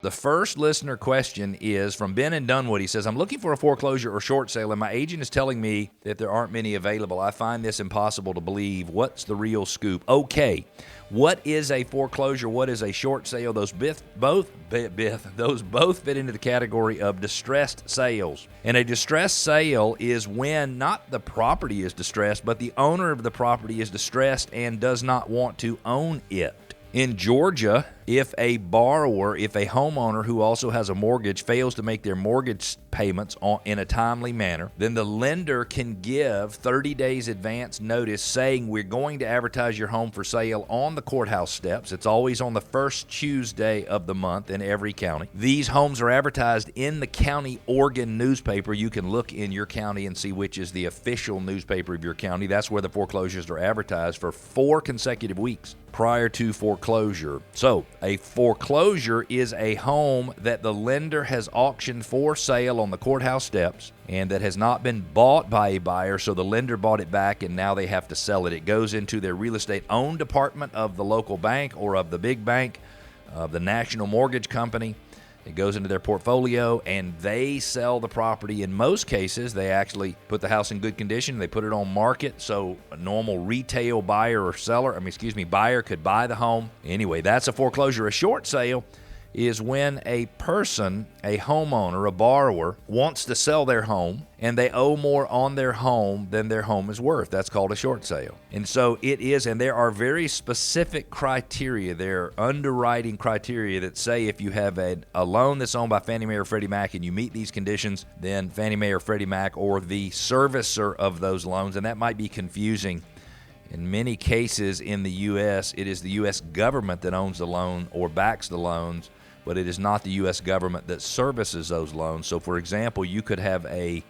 The first listener question is from Ben in Dunwood. He says, I'm looking for a foreclosure or short sale, and my agent is telling me that there aren't many available. I find this impossible to believe. What's the real scoop? Okay, what is a foreclosure? What is a short sale? Those both fit into the category of distressed sales. And a distressed sale is when not the property is distressed, but the owner of the property is distressed and does not want to own it. In Georgia, if a homeowner who also has a mortgage fails to make their mortgage payments in a timely manner, then the lender can give 30 days advance notice saying we're going to advertise your home for sale on the courthouse steps. It's always on the first Tuesday of the month in every county. These homes are advertised in the county organ newspaper. You can look in your county and see which is the official newspaper of your county. That's where the foreclosures are advertised for 4 consecutive weeks prior to foreclosure. So, a foreclosure is a home that the lender has auctioned for sale on the courthouse steps and that has not been bought by a buyer, so the lender bought it back and now they have to sell it. It goes into their real estate owned department of the local bank or of the big bank, of the national mortgage company. It goes into their portfolio, and they sell the property. In most cases, they actually put the house in good condition. They put it on market, so a normal retail buyer could buy the home. Anyway, that's a foreclosure. A short sale is when a person, a homeowner, a borrower, wants to sell their home, and they owe more on their home than their home is worth. That's called a short sale. And so it is, and there are very specific criteria, there are underwriting criteria that say if you have a loan that's owned by Fannie Mae or Freddie Mac and you meet these conditions, then Fannie Mae or Freddie Mac or the servicer of those loans, and that might be confusing. In many cases in the U.S., it is the U.S. government that owns the loan or backs the loans, but it is not the U.S. government that services those loans. So, for example, you could have a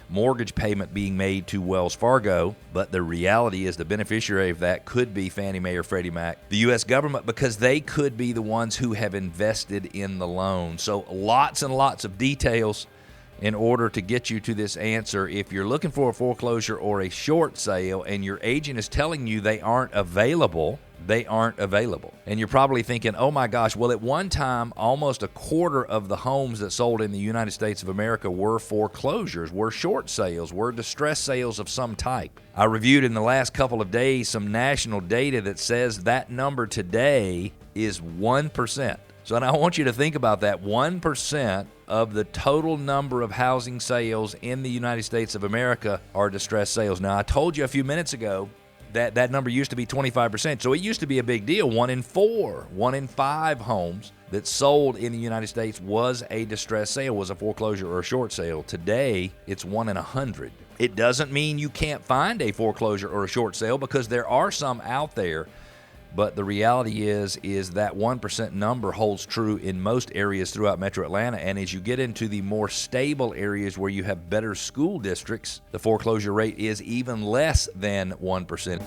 mortgage payment being made to Wells Fargo, but the reality is the beneficiary of that could be Fannie Mae or Freddie Mac, the U.S. government, because they could be the ones who have invested in the loan. So lots and lots of details in order to get you to this answer. If you're looking for a foreclosure or a short sale and your agent is telling you they aren't available, they aren't available. And you're probably thinking, oh my gosh, well, at one time, almost a quarter of the homes that sold in the United States of America were foreclosures, were short sales, were distress sales of some type. I reviewed in the last couple of days some national data that says that number today is 1%. So now I want you to think about that. 1% of the total number of housing sales in the United States of America are distress sales. Now, I told you a few minutes ago that number used to be 25%. So it used to be a big deal. 1 in 4, 1 in 5 homes that sold in the United States was a distress sale, was a foreclosure or a short sale. Today, it's 1 in 100. It doesn't mean you can't find a foreclosure or a short sale, because there are some out there. But the reality is that 1% number holds true in most areas throughout Metro Atlanta. And as you get into the more stable areas where you have better school districts, the foreclosure rate is even less than 1%.